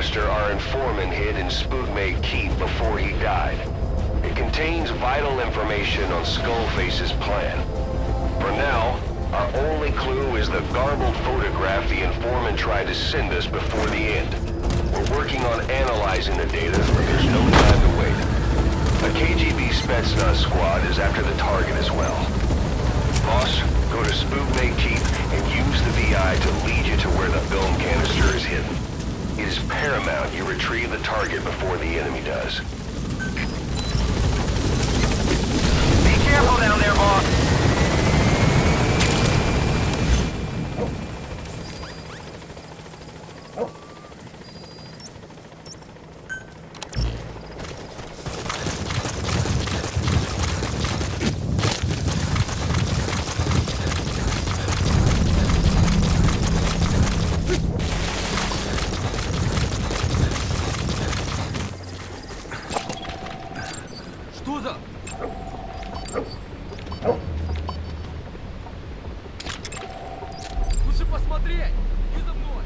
canister our informant hid in Spookmate Keep before he died. It contains vital information on Skullface's plan. For now, our only clue is the garbled photograph the informant tried to send us before the end. We're working on analyzing the data, but there's no time to wait. A KGB Spetsnaz squad is after the target as well. Boss, go to Spookmate Keep and use the VI to lead you to where the film canister is hidden. It is paramount you retrieve the target before the enemy does. Be careful down there, boss. Что за... Лучше посмотреть! Не за мной!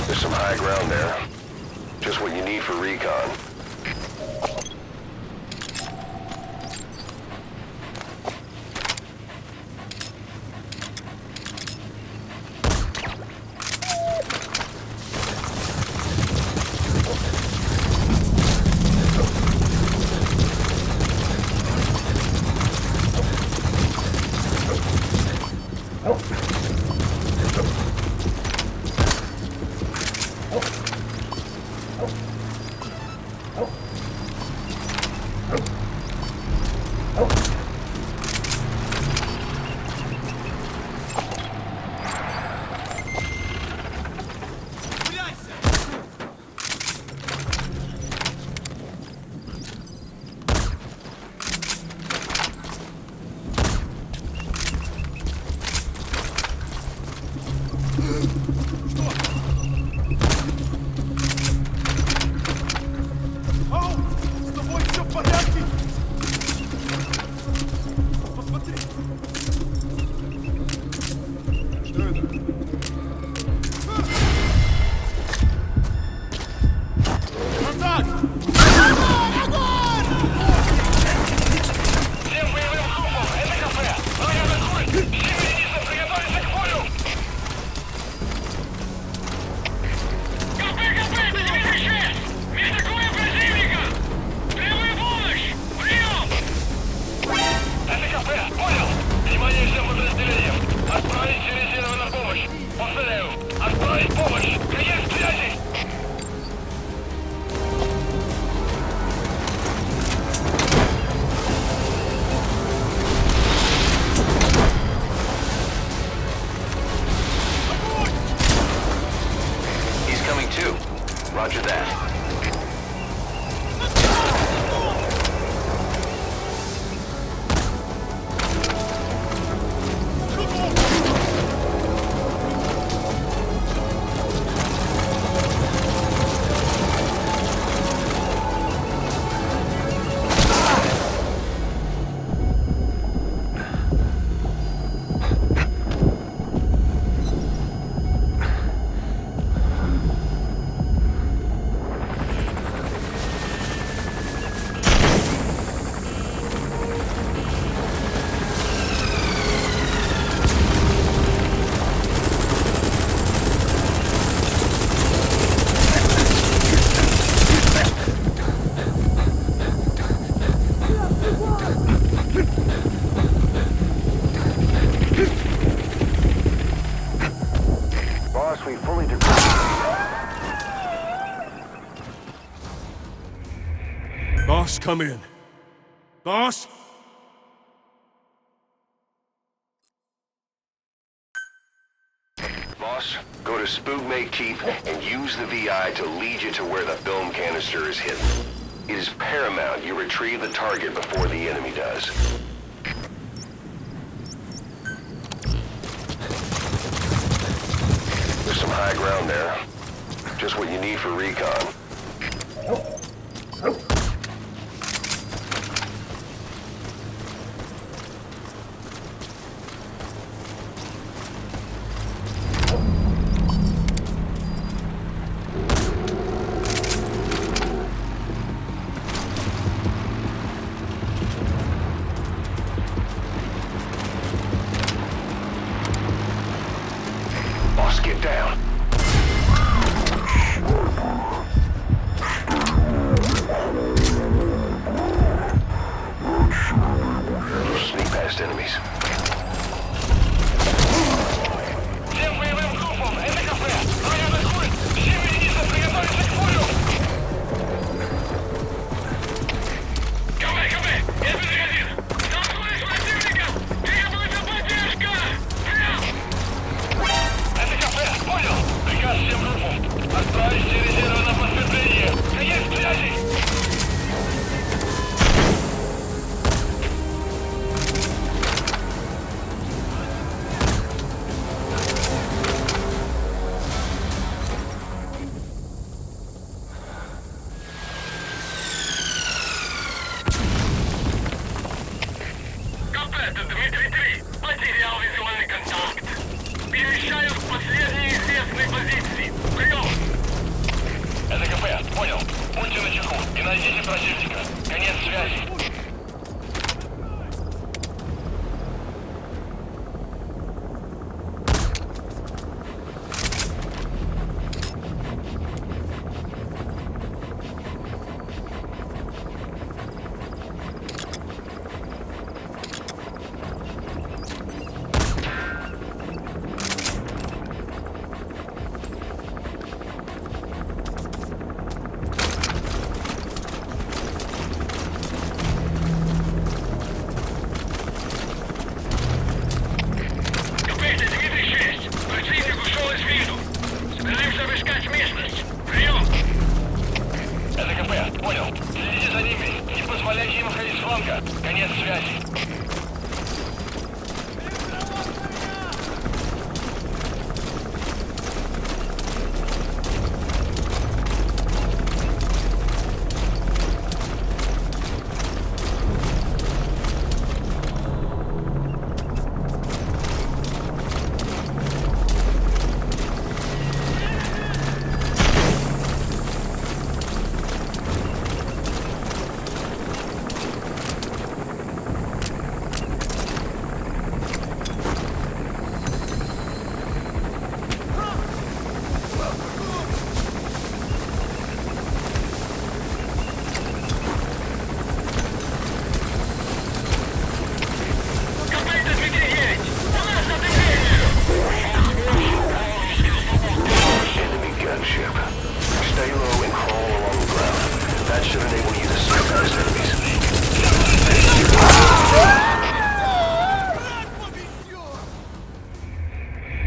There's some high ground there. Just what you need for recon. Ау! С тобой все в порядке? Boss, come in. Boss? Boss, go to Spookmate Keep and use the VI to lead you to where the film canister is hidden. It is paramount you retrieve the target before the enemy does. There's some high ground there. Just what you need for recon. Boss, get down. Sneak past enemies. Всем боевым группам! Это кафе! Враг атакует! Все единицы приготовиться к бою! КВ! Это бригадир! Столкнулись с противником! Требуется поддержка! Прям! Это кафе! Понял! Приказ всем группам! Отправить резервы на подкрепление! Конец связи! Это Дмитрий 3. Потерял визуальный контакт. Перемещаю к последней известной позиции. Прием! Это КП. Понял. Будьте начеку и найдите противника. Конец связи. Понял. Следите за ними. Не позволяйте им выходить с фланга. Конец связи.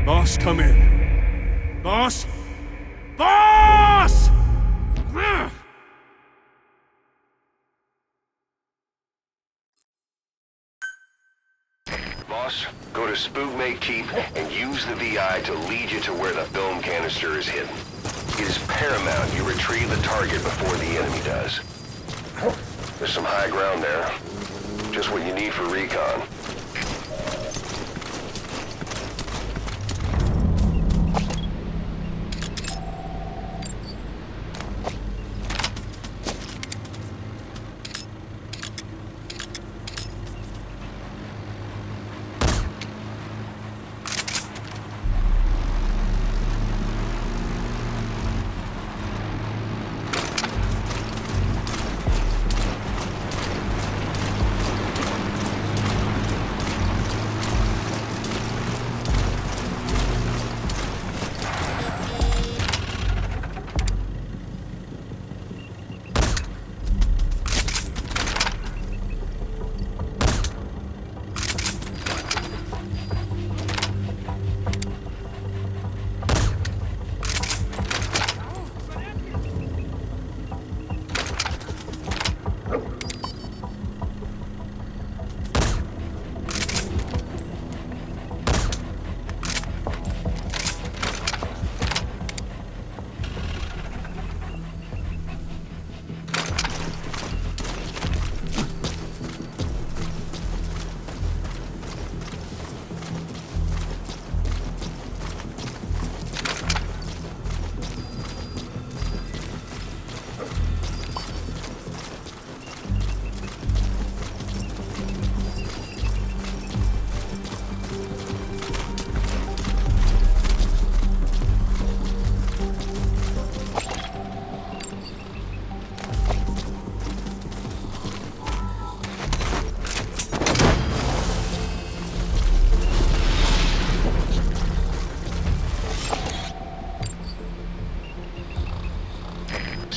Boss, come in. Boss? Boss! Boss, go to Spookmate Keep and use the VI to lead you to where the film canister is hidden. It is paramount you retrieve the target before the enemy does. There's some high ground there. Just what you need for recon.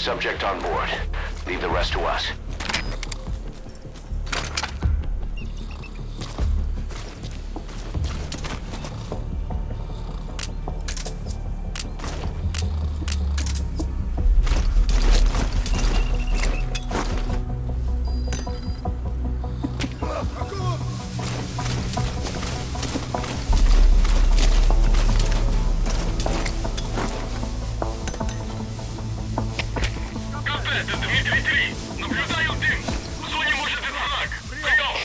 subject on board. Leave the rest to us. Контакт, Дмитрий 3. Наблюдаю дым. В зоне может быть враг. Прием.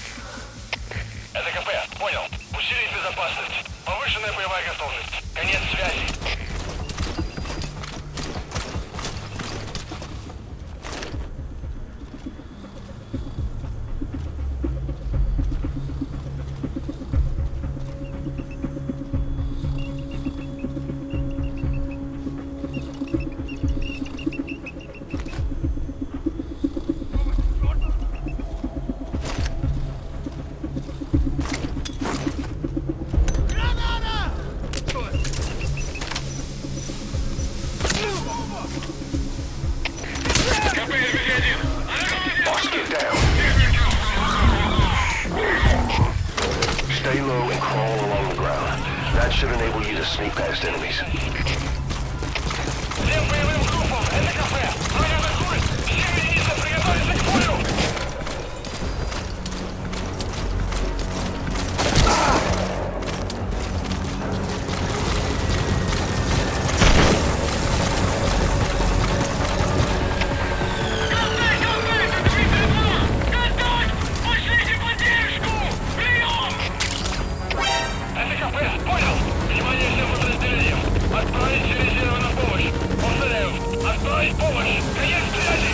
Это КП. Понял. Усилить безопасность. Повышенная боевая готовность. Конец связи. КП, РБГ-1. Boss, get down. Stay low and crawl along the ground. That should enable you to sneak past enemies. Всем боевым группам, это КП. Враг атакует. Все единицы приготовиться к бою. Помощь! Конец связи!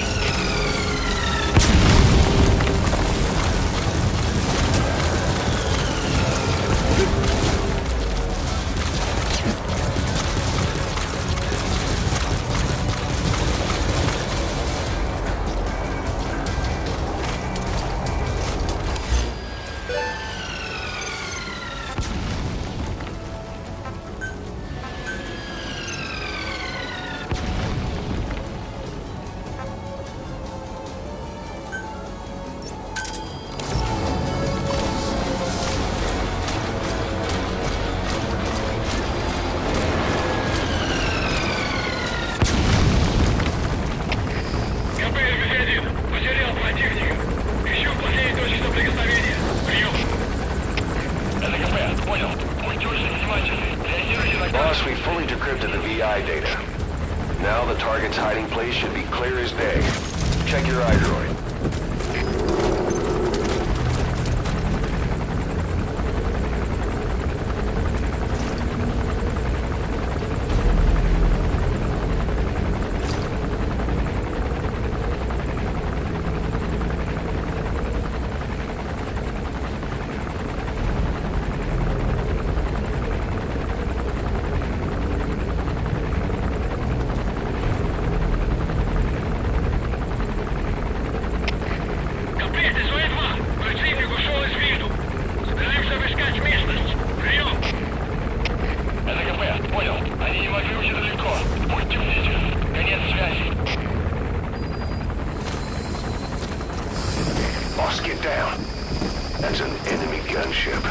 КП, РБГ-1. Потерял противника. Ищу последней точки соприкосновения. Прием. Это КП. Понял. Будьте очень внимательны. Реагируйте на Boss, we fully decrypted the VI data. Now the target's hiding place should be clear as day. Check your iDroid. Boss, get down. That's an enemy gunship.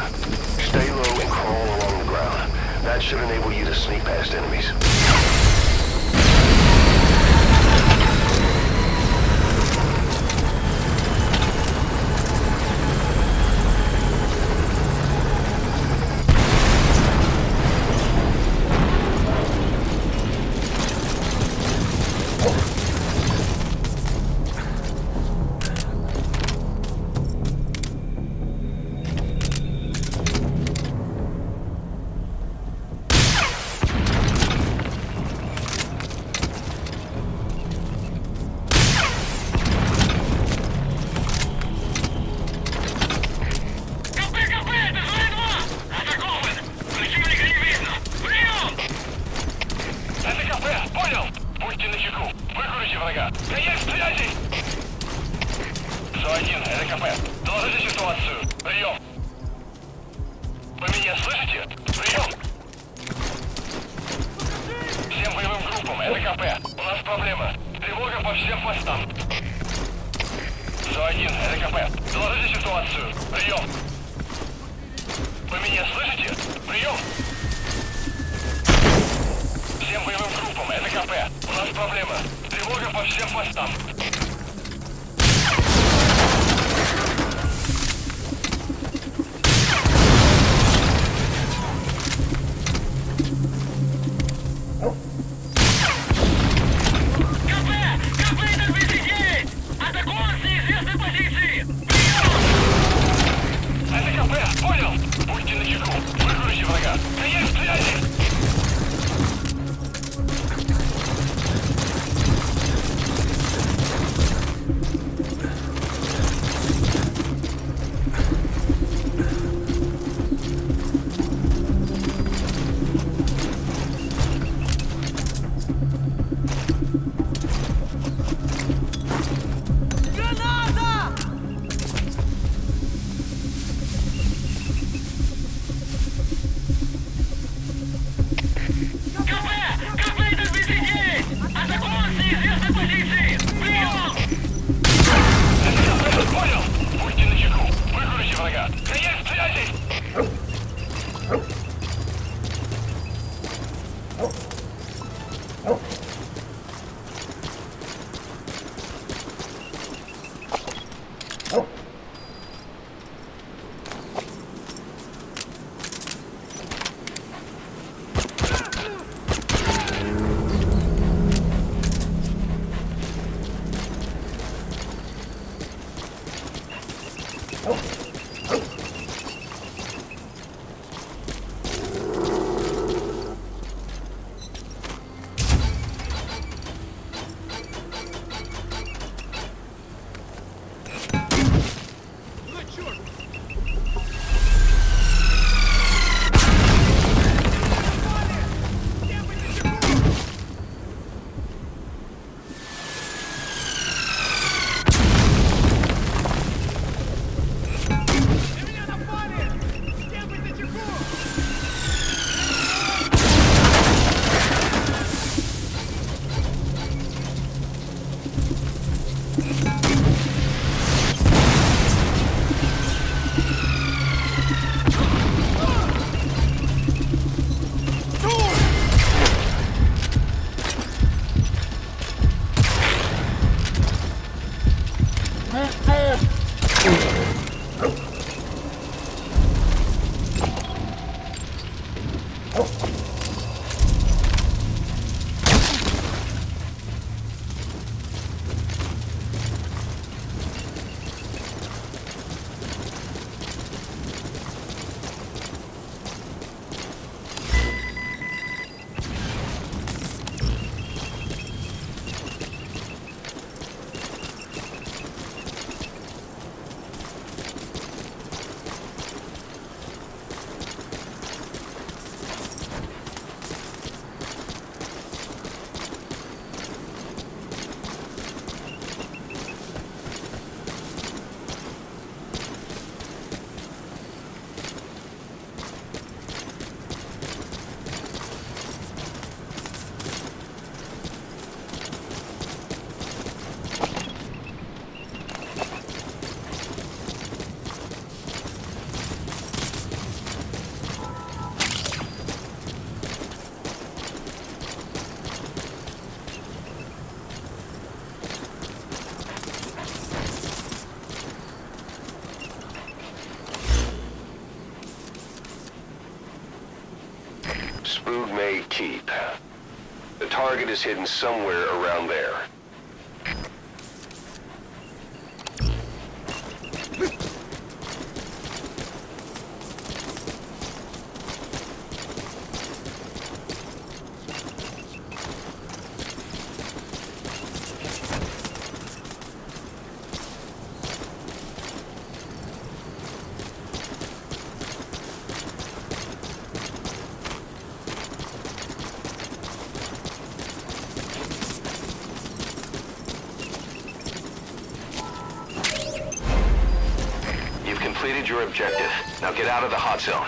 Stay low and crawl along the ground. That should enable you to sneak past enemies. КП. Доложите ситуацию. Прием. Вы меня слышите? Прием. Всем боевым группам. Это КП. У нас проблема. Тревога по всем постам. ЗО-1, РКП. Доложите ситуацию. Прием. Вы меня слышите? Прием. Всем боевым группам, РКП. У нас проблема. Тревога по всем постам. Понял! Будьте начеку! Выкройте врага! Конец связи! Понял! Будьте начеку! Выкройте врага! Конец связи! Spoog May Keep. The target is hidden somewhere around there. You've completed your objective. Now get out of the hot zone.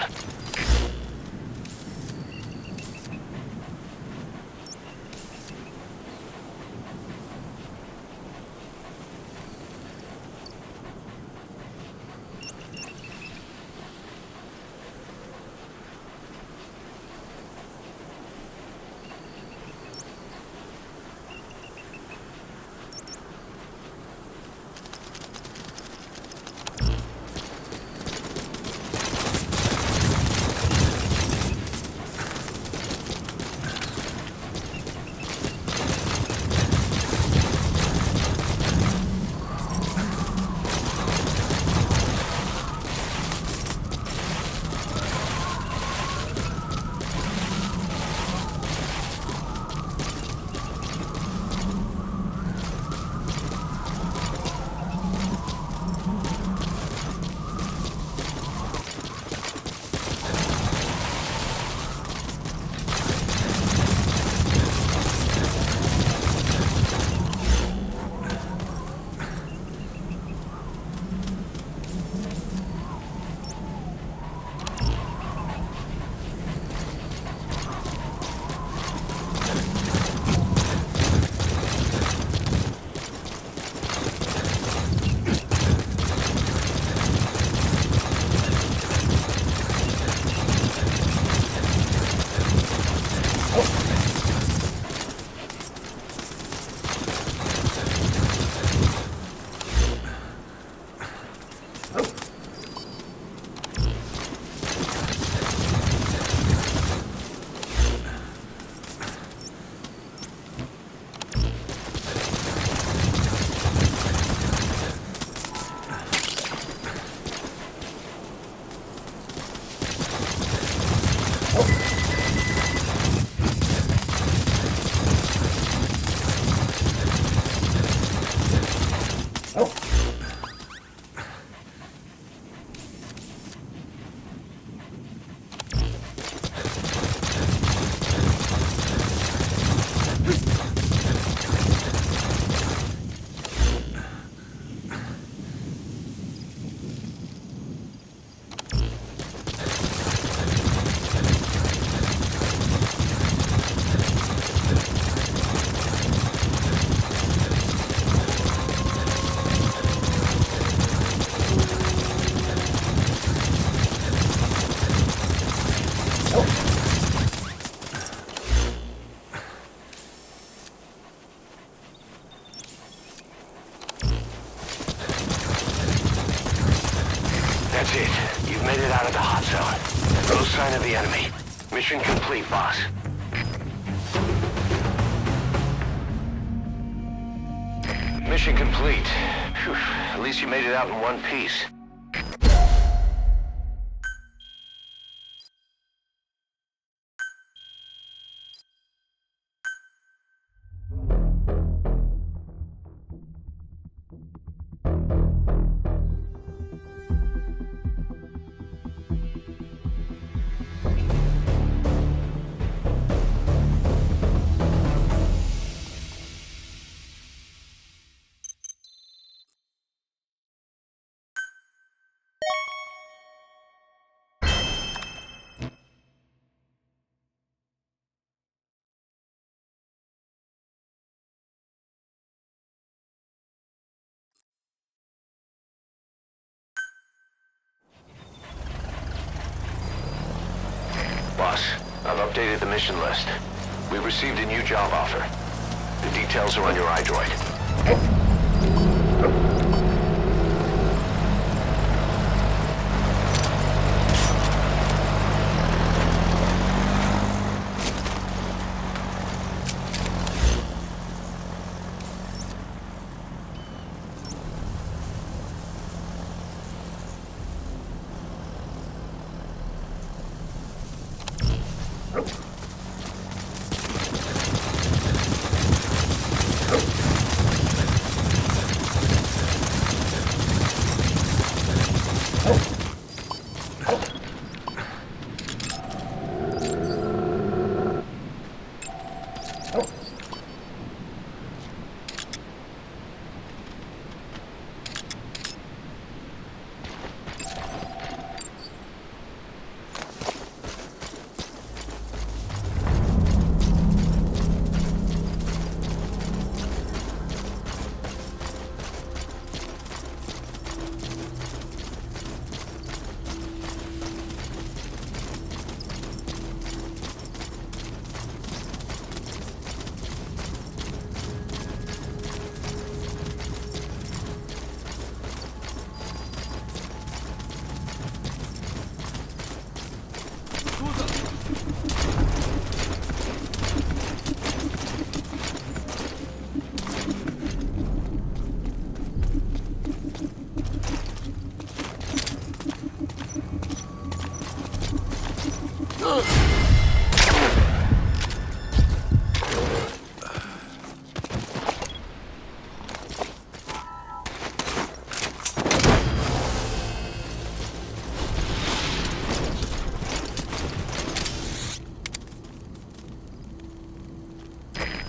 That's it. You've made it out of the hot zone. No sign of the enemy. Mission complete, boss. Mission complete. Phew. At least you made it out in one piece. Boss, I've updated the mission list. We received a new job offer. The details are on your iDroid.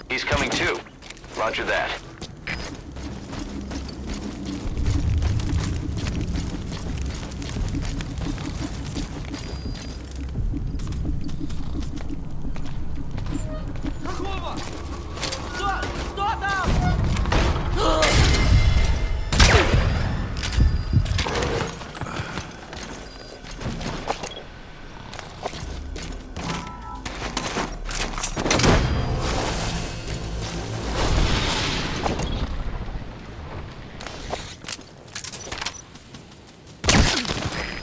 He's coming too. Roger that. Какого? Что там?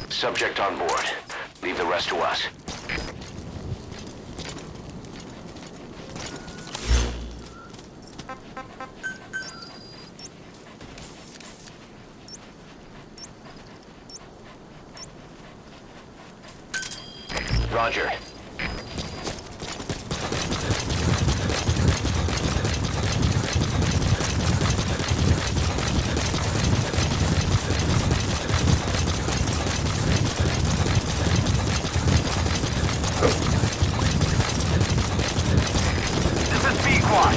Subject on board. Leave the rest to us. Roger. This is P-Quad.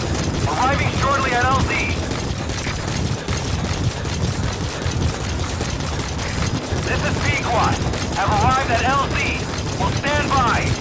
Arriving shortly at LZ. This is P-Quad. Have arrived at LZ. Will stand by.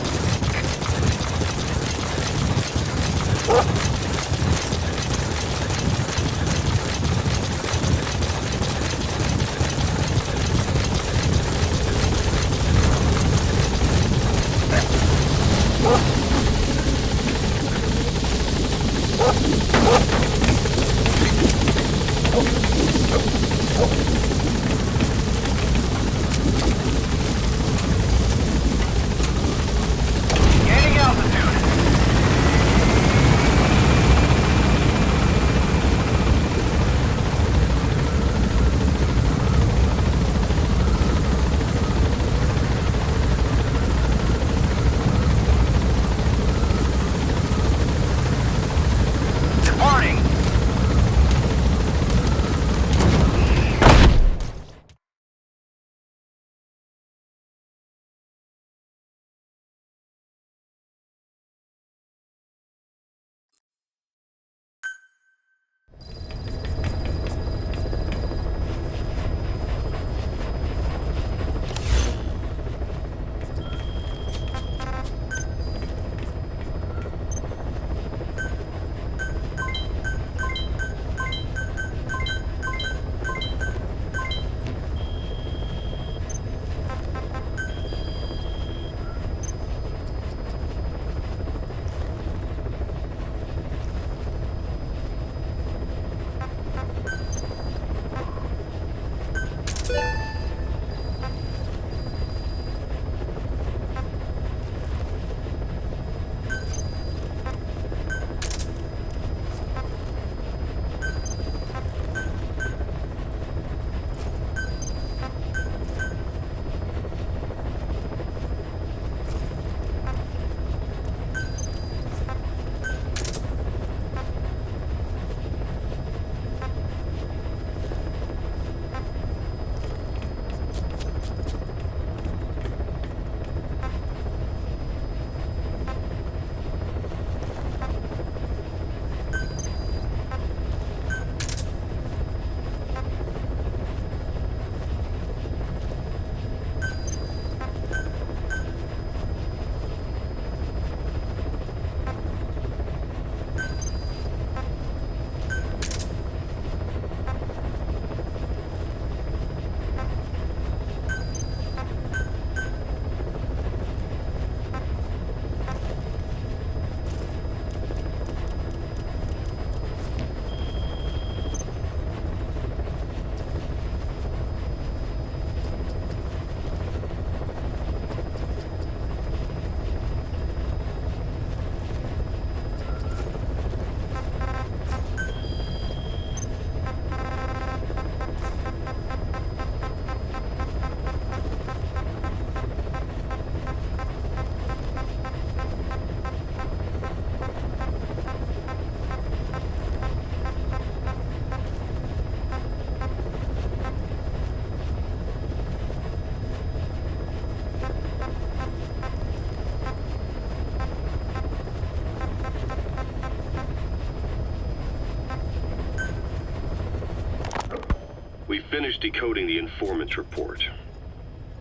finished decoding the informant's report.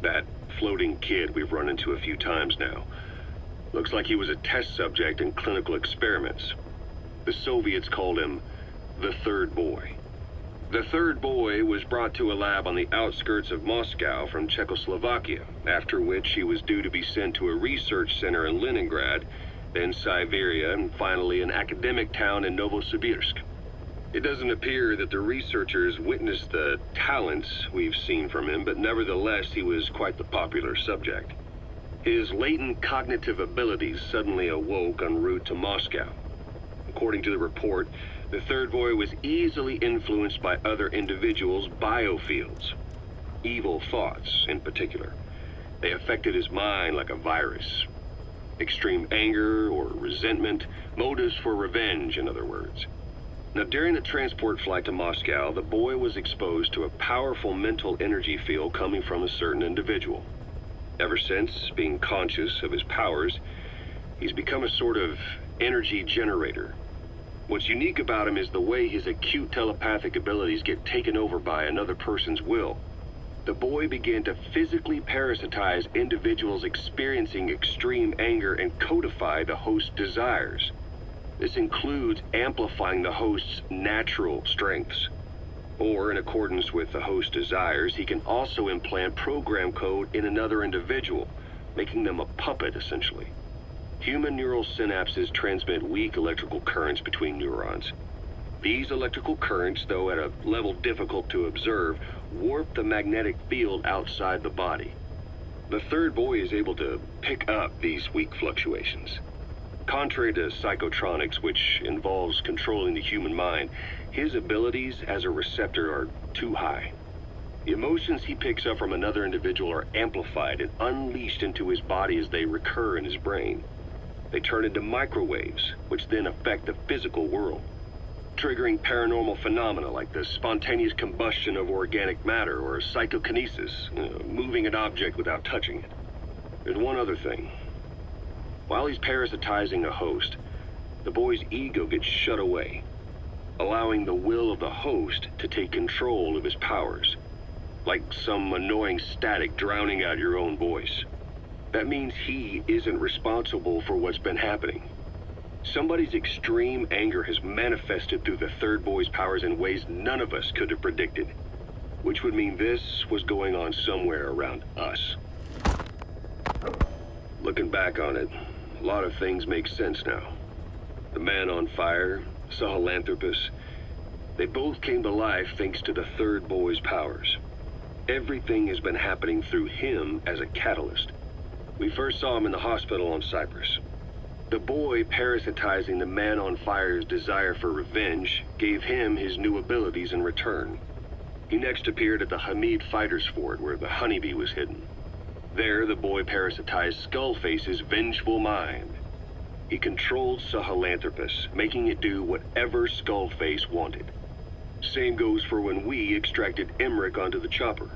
That floating kid we've run into a few times now. Looks like he was a test subject in clinical experiments. The Soviets called him the Third Boy. The Third Boy was brought to a lab on the outskirts of Moscow from Czechoslovakia, after which he was due to be sent to a research center in Leningrad, then Siberia, and finally an academic town in Novosibirsk. It doesn't appear that the researchers witnessed the talents we've seen from him, but nevertheless he was quite the popular subject. His latent cognitive abilities suddenly awoke en route to Moscow. According to the report, the Third Boy was easily influenced by other individuals' biofields. Evil thoughts, in particular. They affected his mind like a virus. Extreme anger or resentment, motives for revenge, in other words. Now, during the transport flight to Moscow, the boy was exposed to a powerful mental energy field coming from a certain individual. Ever since, being conscious of his powers, he's become a sort of energy generator. What's unique about him is the way his acute telepathic abilities get taken over by another person's will. The boy began to physically parasitize individuals experiencing extreme anger and codify the host's desires. This includes amplifying the host's natural strengths. Or, in accordance with the host's desires, he can also implant program code in another individual, making them a puppet, essentially. Human neural synapses transmit weak electrical currents between neurons. These electrical currents, though at a level difficult to observe, warp the magnetic field outside the body. The Third Boy is able to pick up these weak fluctuations. Contrary to psychotronics, which involves controlling the human mind, his abilities as a receptor are too high. The emotions he picks up from another individual are amplified and unleashed into his body as they recur in his brain. They turn into microwaves, which then affect the physical world, triggering paranormal phenomena like the spontaneous combustion of organic matter or psychokinesis, moving an object without touching it. There's one other thing. While he's parasitizing a host, the boy's ego gets shut away, allowing the will of the host to take control of his powers, like some annoying static drowning out your own voice. That means he isn't responsible for what's been happening. Somebody's extreme anger has manifested through the Third Boy's powers in ways none of us could have predicted, which would mean this was going on somewhere around us. Looking back on it, a lot of things make sense now. The Man on Fire, Sahelanthropus, they both came to life thanks to the Third Boy's powers. Everything has been happening through him as a catalyst. We first saw him in the hospital on Cyprus. The boy parasitizing the Man on Fire's desire for revenge gave him his new abilities in return. He next appeared at the Hamid Fighters Fort where the honeybee was hidden. There, the boy parasitized Skullface's vengeful mind. He controlled Sahelanthropus, making it do whatever Skullface wanted. Same goes for when we extracted Emmerich onto the chopper.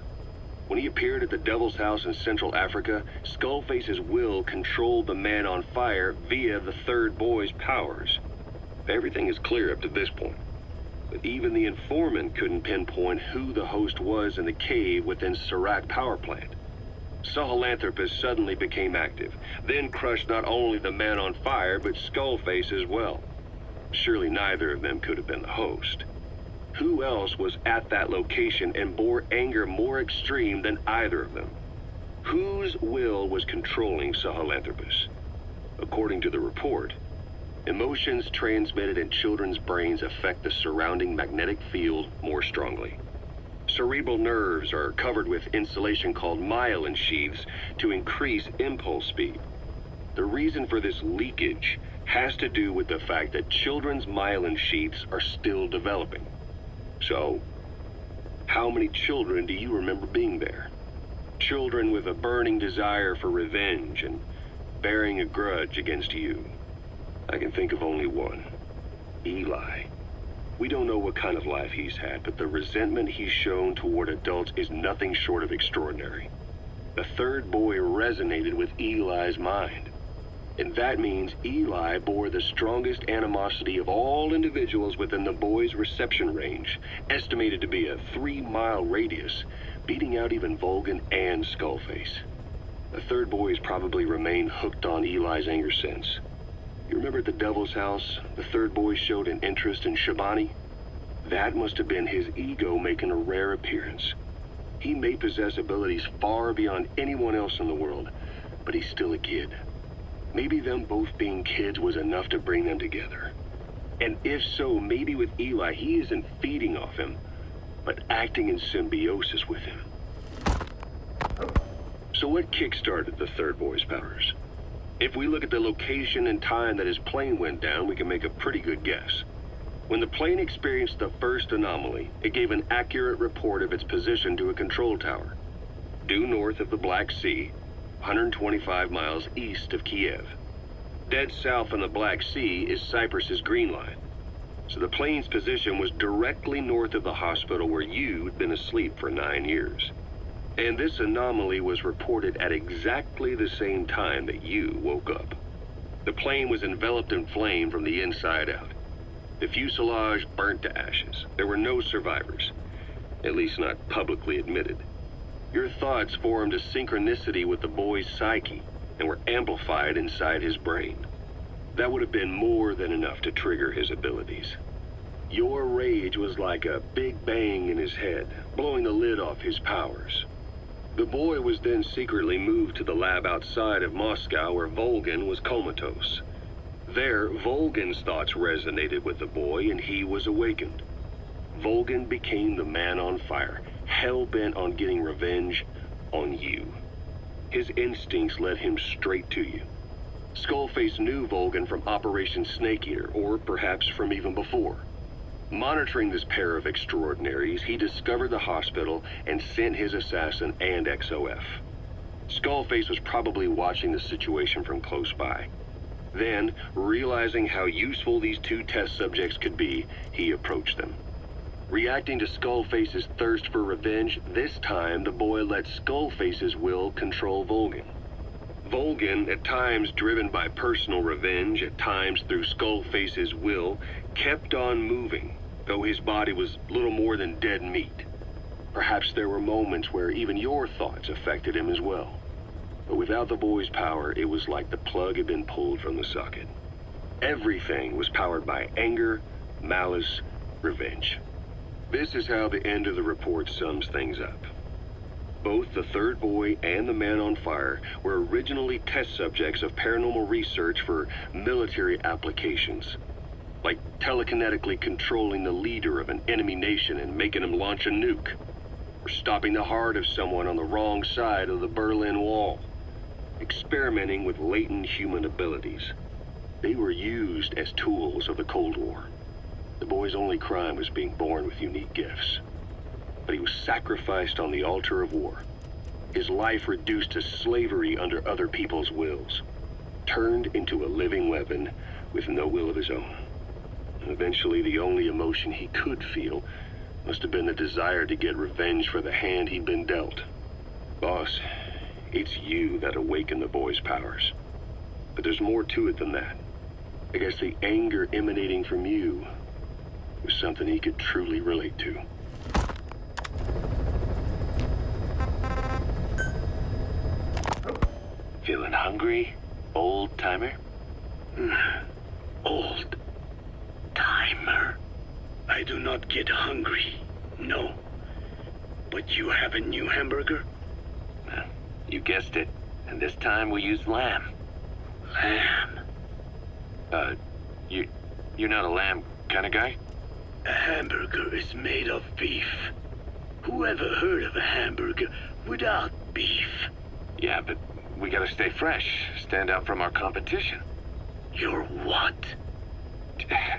When he appeared at the Devil's House in Central Africa, Skullface's will controlled the Man on Fire via the Third Boy's powers. Everything is clear up to this point. But even the informant couldn't pinpoint who the host was in the cave within Serac power plant. Sahelanthropus suddenly became active, then crushed not only the Man on Fire, but Skullface as well. Surely neither of them could have been the host. Who else was at that location and bore anger more extreme than either of them? Whose will was controlling Sahelanthropus? According to the report, emotions transmitted in children's brains affect the surrounding magnetic field more strongly. Cerebral nerves are covered with insulation called myelin sheaths to increase impulse speed. The reason for this leakage has to do with the fact that children's myelin sheaths are still developing. So, how many children do you remember being there? Children with a burning desire for revenge and bearing a grudge against you. I can think of only one. Eli. We don't know what kind of life he's had, but the resentment he's shown toward adults is nothing short of extraordinary. The Third Boy resonated with Eli's mind. And that means Eli bore the strongest animosity of all individuals within the boy's reception range, estimated to be a 3-mile radius, beating out even Volgin and Skullface. The third boy has probably remained hooked on Eli's anger since. You remember at the Devil's House, the third boy showed an interest in Shabani? That must have been his ego making a rare appearance. He may possess abilities far beyond anyone else in the world, but he's still a kid. Maybe them both being kids was enough to bring them together. And if so, maybe with Eli, he isn't feeding off him, but acting in symbiosis with him. So what kick-started the third boy's powers? If we look at the location and time that his plane went down, we can make a pretty good guess. When the plane experienced the first anomaly, it gave an accurate report of its position to a control tower, due north of the Black Sea, 125 miles east of Kiev. Dead south on the Black Sea is Cyprus's Green Line. So the plane's position was directly north of the hospital where you'd been asleep for 9 years. And this anomaly was reported at exactly the same time that you woke up. The plane was enveloped in flame from the inside out. The fuselage burnt to ashes. There were no survivors, at least not publicly admitted. Your thoughts formed a synchronicity with the boy's psyche and were amplified inside his brain. That would have been more than enough to trigger his abilities. Your rage was like a big bang in his head, blowing the lid off his powers. The boy was then secretly moved to the lab outside of Moscow where Volgin was comatose. There, Volgin's thoughts resonated with the boy and he was awakened. Volgin became the man on fire, hell-bent on getting revenge on you. His instincts led him straight to you. Skullface knew Volgin from Operation Snake Eater, or perhaps from even before. Monitoring this pair of extraordinaries, he discovered the hospital and sent his assassin and XOF. Skullface was probably watching the situation from close by. Then, realizing how useful these two test subjects could be, he approached them. Reacting to Skullface's thirst for revenge, this time the boy let Skullface's will control Volgin. Volgin, at times driven by personal revenge, at times through Skullface's will, kept on moving, though his body was little more than dead meat. Perhaps there were moments where even your thoughts affected him as well. But without the boy's power, it was like the plug had been pulled from the socket. Everything was powered by anger, malice, revenge. This is how the end of the report sums things up. Both the third boy and the man on fire were originally test subjects of paranormal research for military applications, like telekinetically controlling the leader of an enemy nation and making him launch a nuke, or stopping the heart of someone on the wrong side of the Berlin Wall, experimenting with latent human abilities. They were used as tools of the Cold War. The boy's only crime was being born with unique gifts. But he was sacrificed on the altar of war. His life reduced to slavery under other people's wills. Turned into a living weapon with no will of his own. And eventually the only emotion he could feel must have been the desire to get revenge for the hand he'd been dealt. Boss, it's you that awakened the boy's powers. But there's more to it than that. I guess the anger emanating from you was something he could truly relate to. Feeling hungry, old-timer? Old-timer? I do not get hungry, no. But you have a new hamburger? You guessed it. And this time we used lamb. Lamb? You're not a lamb kind of guy? A hamburger is made of beef. Who ever heard of a hamburger without beef? Yeah, but we gotta stay fresh, stand out from our competition. You're what?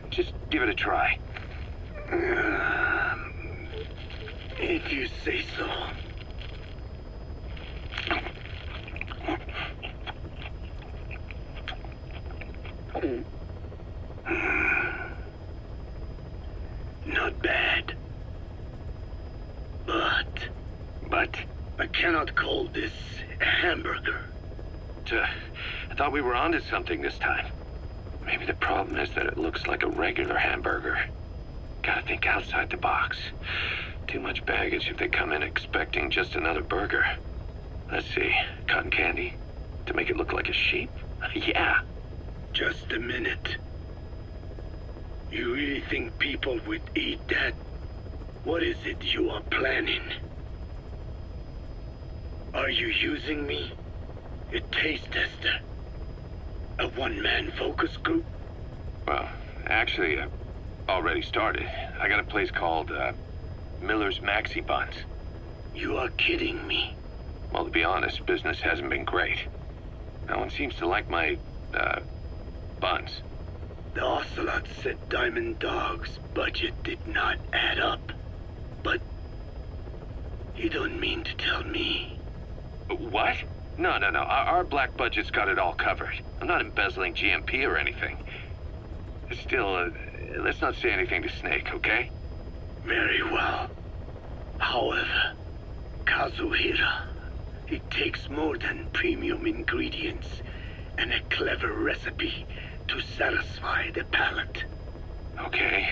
Just give it a try. If you say so. Not bad. But But I cannot call this a hamburger. I thought we were onto something this time. Maybe the problem is that it looks like a regular hamburger. Gotta think outside the box. Too much baggage if they come in expecting just another burger. Let's see, cotton candy? To make it look like a sheep? Yeah. Just a minute. You really think people would eat that? What is it you are planning? Are you using me? A taste tester? A one-man focus group? Well, actually, I've already started. I got a place called, Miller's Maxi Buns. You are kidding me. Well, to be honest, business hasn't been great. No one seems to like my, buns. The Ocelot said Diamond Dog's budget did not add up. But you don't mean to tell me. What? No. Our black budget's got it all covered. I'm not embezzling GMP or anything. Still, let's not say anything to Snake, okay? Very well. However, Kazuhira, it takes more than premium ingredients and a clever recipe to satisfy the palate. Okay,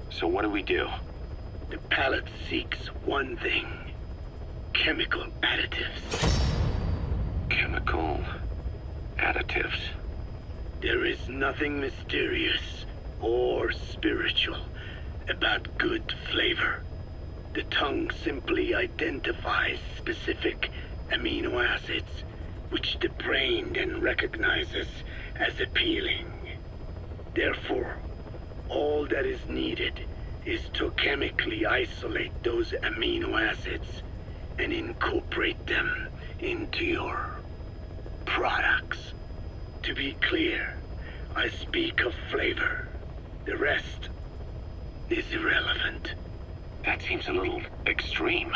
so what do we do? The palate seeks one thing: chemical additives. Chemical additives. There is nothing mysterious or spiritual about good flavor. The tongue simply identifies specific amino acids, which the brain then recognizes as appealing. Therefore, all that is needed is to chemically isolate those amino acids and incorporate them into your products. To be clear, I speak of flavor. The rest is irrelevant. That seems a little extreme.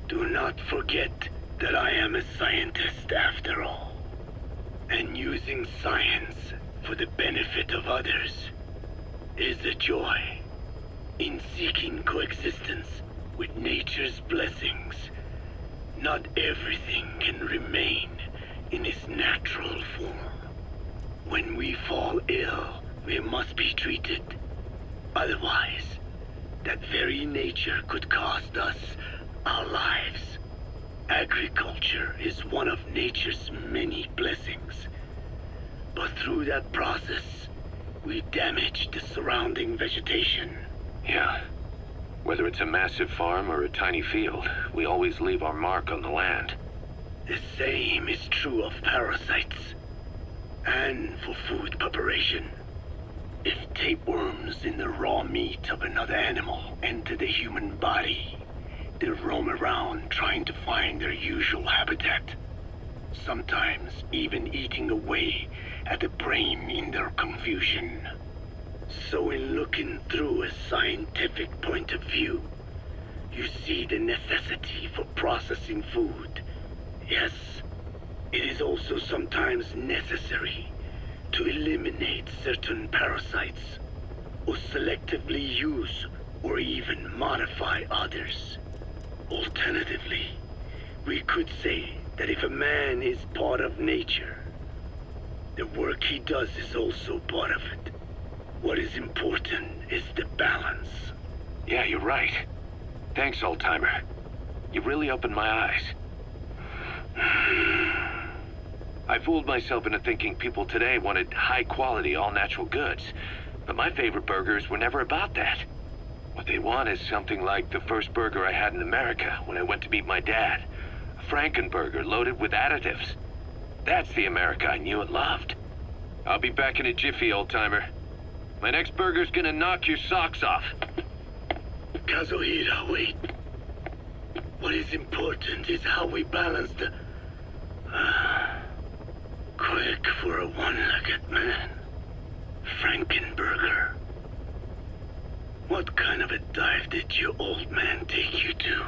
Do not forget that I am a scientist after all. And using science for the benefit of others is a joy. In seeking coexistence with nature's blessings, not everything can remain in its natural form. When we fall ill, we must be treated. Otherwise, that very nature could cost us our lives. Agriculture is one of nature's many blessings. But through that process, we damage the surrounding vegetation. Yeah. Whether it's a massive farm or a tiny field, we always leave our mark on the land. The same is true of parasites. And for food preparation. If tapeworms in the raw meat of another animal enter the human body, they roam around trying to find their usual habitat. Sometimes even eating away at the brain in their confusion. So in looking through a scientific point of view, you see the necessity for processing food. Yes, it is also sometimes necessary to eliminate certain parasites, or selectively use or even modify others. Alternatively, we could say that if a man is part of nature, the work he does is also part of it. What is important is the balance. Yeah, you're right. Thanks, old-timer. You really opened my eyes. I fooled myself into thinking people today wanted high-quality, all-natural goods. But my favorite burgers were never about that. What they want is something like the first burger I had in America when I went to meet my dad. A Frankenburger loaded with additives. That's the America I knew and loved. I'll be back in a jiffy, old-timer. My next burger's gonna knock your socks off. Kazuhira, wait. What is important is how we balance the... quick for a one-legged man. Frankenburger. What kind of a dive did your old man take you to?